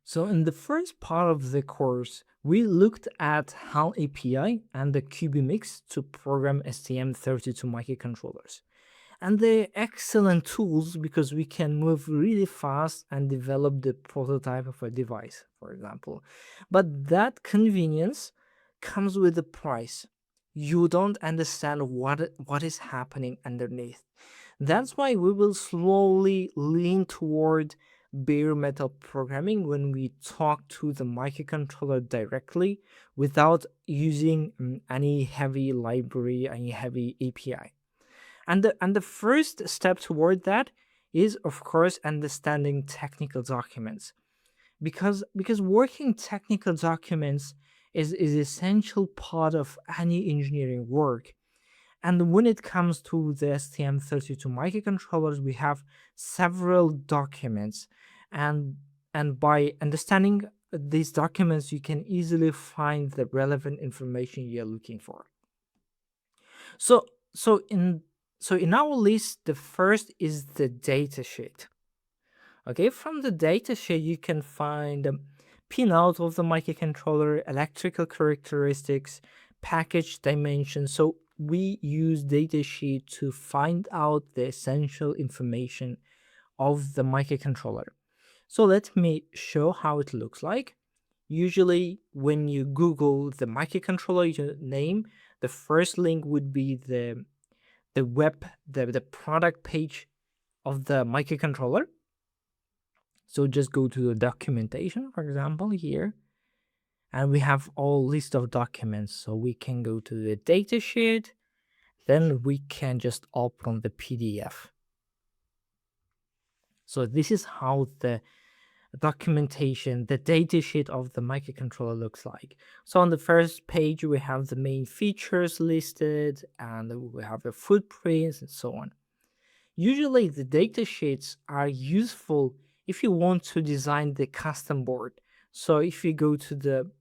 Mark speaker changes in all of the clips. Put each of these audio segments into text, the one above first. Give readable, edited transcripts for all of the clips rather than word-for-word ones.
Speaker 1: So in the first part of the course, we looked at HAL API and the QBMix to program STM32 microcontrollers. And they're excellent tools because we can move really fast and develop the prototype of a device, for example. But that convenience comes with a price. You don't understand what is happening underneath. That's why we will slowly lean toward bare metal programming when we talk to the microcontroller directly without using any heavy library, any heavy API. And the first step toward that is, of course, understanding technical documents, because working technical documents is essential part of any engineering work. And when it comes to the STM32 microcontrollers, we have several documents, and by understanding these documents, you can easily find the relevant information you're looking for. So so in so in our list, the first is the datasheet. Okay, from the datasheet you can find pinout of the microcontroller, electrical characteristics, package dimensions. So we use datasheet to find out the essential information of the microcontroller. So let me show how it looks like. Usually, when you Google the microcontroller name, the first link would be the product page of the microcontroller. So just go to the documentation, for example, here, and we have all list of documents. So we can go to the datasheet, then we can just open the PDF. So this is how the documentation, the datasheet of the microcontroller looks like. So on the first page, we have the main features listed, and we have the footprints and so on. Usually the datasheets are useful if you want to design the custom board. So if you go to the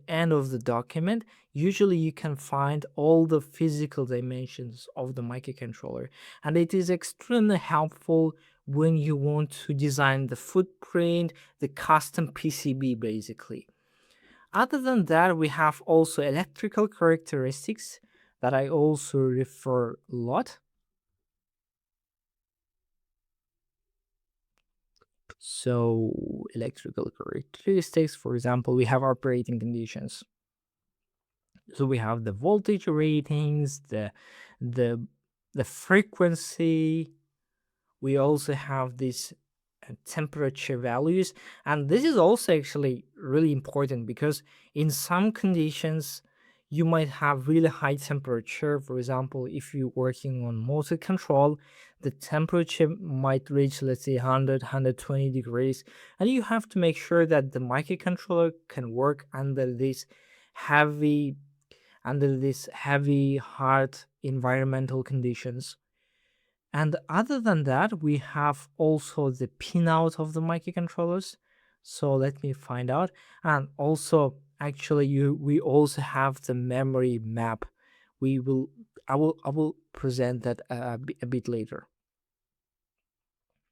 Speaker 1: end of the document, usually you can find all the physical dimensions of the microcontroller, and it is extremely helpful when you want to design the footprint, the custom PCB basically. Other than that, we have also electrical characteristics that I also refer a lot. So electrical characteristics, for example, we have operating conditions. So we have the voltage ratings, the the frequency. We also have these temperature values, and this is also actually really important because in some conditions you might have really high temperature. For example, if you're working on motor control, the temperature might reach, let's say, 100 degrees, and you have to make sure that the microcontroller can work heavy under these heavy hard environmental conditions. And other than that, we have also the pinout of the microcontrollers. So let me find out. And also, actually, we also have the memory map. I will present that a bit later.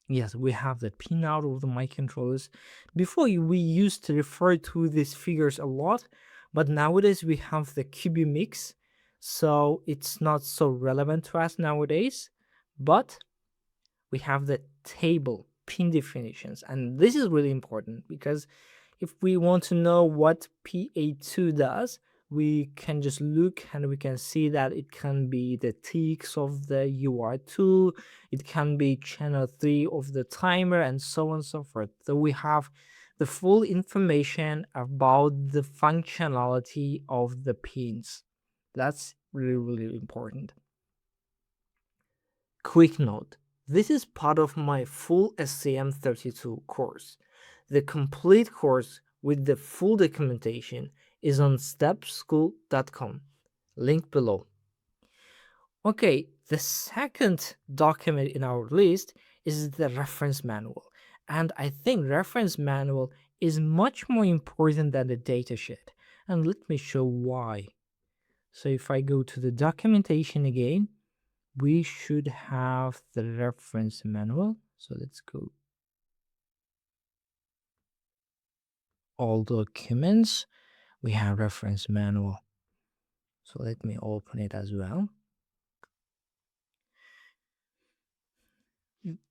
Speaker 1: Yes, we have the pinout of the microcontrollers. Before, we used to refer to these figures a lot, but nowadays we have the QBMix, so it's not so relevant to us nowadays. But we have the table pin definitions, and this is really important because if we want to know what PA2 does, we can just look and we can see that it can be the ticks of the UART2, it can be channel 3 of the timer, and so on and so forth. So we have the full information about the functionality of the pins. That's really, really important. Quick note, this is part of my full STM32 course. The complete course with the full documentation is on stepschool.com, link below. Okay, the second document in our list is the reference manual. And I think reference manual is much more important than the datasheet. And let me show why. So if I go to the documentation again, we should have the reference manual. So let's go. all documents. We have reference manual. So let me open it as well.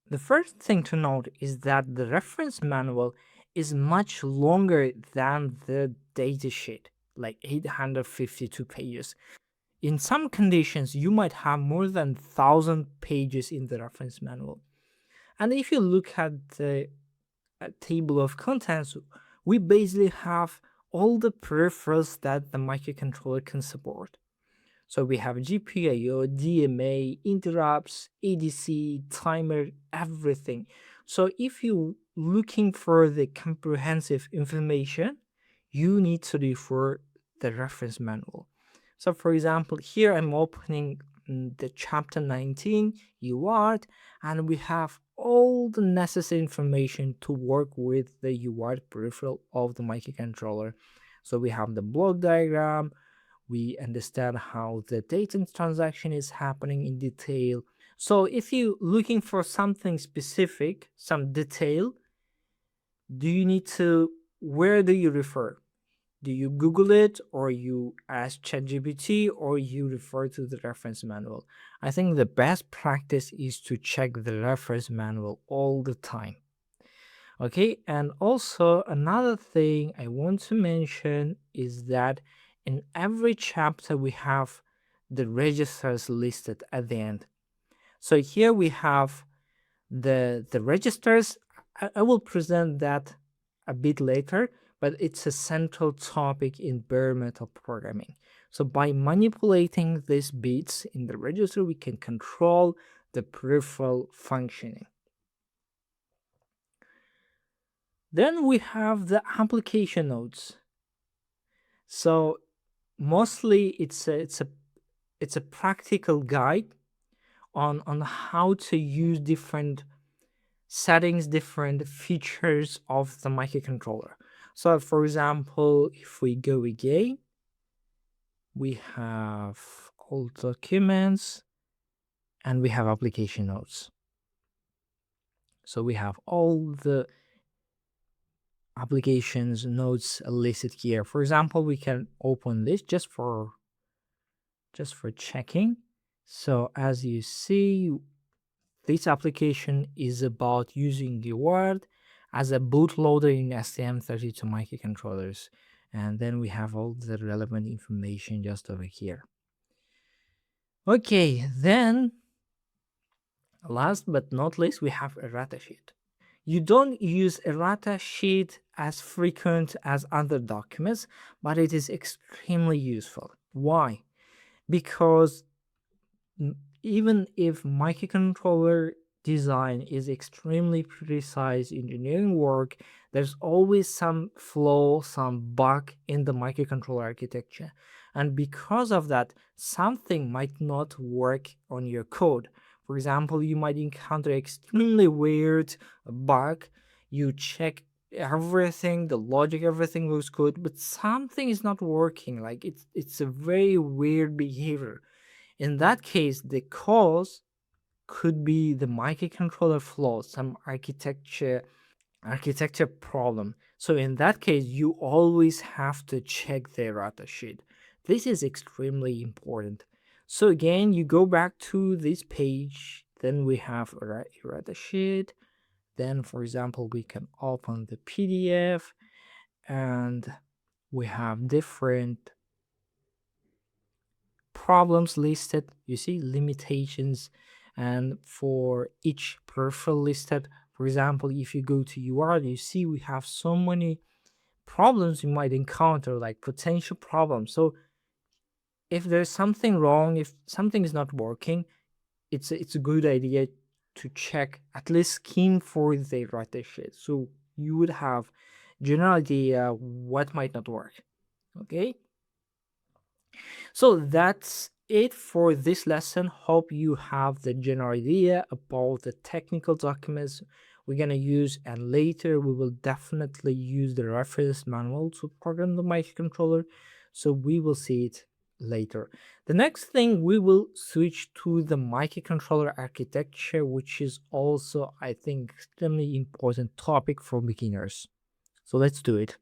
Speaker 1: The first thing to note is that the reference manual is much longer than the datasheet, like 852 pages. In some conditions, you might have more than 1,000 pages in the reference manual. And if you look at the table of contents, we basically have all the peripherals that the microcontroller can support. So we have GPIO, DMA, interrupts, ADC, timer, everything. So if you're looking for the comprehensive information, you need to refer the reference manual. So for example, here I'm opening the chapter 19 UART, and we have all the necessary information to work with the UART peripheral of the microcontroller. So we have the block diagram, we understand how the data transaction is happening in detail. So if you're looking for something specific, some detail, where do you refer? Do you Google it, or you ask ChatGPT, or you refer to the reference manual? I think the best practice is to check the reference manual all the time. Okay, and also another thing I want to mention is that in every chapter we have the registers listed at the end. So here we have the registers. I will present that a bit later, but it's a central topic in bare metal programming. So by manipulating these bits in the register, we can control the peripheral functioning. Then we have the application notes. So mostly it's a practical guide on how to use different settings, different features of the microcontroller. So for example, if we go again, we have all documents and we have application notes. So we have all the applications notes listed here. For example, we can open this just for checking. So as you see, this application is about using UART as a bootloader in STM32 microcontrollers. And then we have all the relevant information just over here. Okay, then last but not least, we have Errata sheet. You don't use Errata sheet as frequent as other documents, but it is extremely useful. Why? Because even if microcontroller design is extremely precise engineering work, there's always some flaw, some bug in the microcontroller architecture. And because of that, something might not work on your code. For example, you might encounter extremely weird bug. You check everything, the logic, everything looks good, but something is not working. Like it's a very weird behavior. In that case, the cause could be the microcontroller flaw, some architecture problem. So in that case, you always have to check the errata sheet. This is extremely important. So again, you go back to this page, then we have errata sheet. Then, for example, we can open the PDF and we have different problems listed. You see limitations, and for each peripheral listed. For example, if you go to UART, you see we have so many problems you might encounter, like potential problems. So if there's something wrong, if something is not working, it's a good idea to check, at least scan for the errata sheet, so you would have general idea what might not work. Okay, so that's it for this lesson. Hope you have the general idea about the technical documents we're going to use, and later we will definitely use the reference manual to program the microcontroller, so we will see it later. The next thing, we will switch to the microcontroller architecture, which is also, I think, extremely important topic for beginners. So let's do it.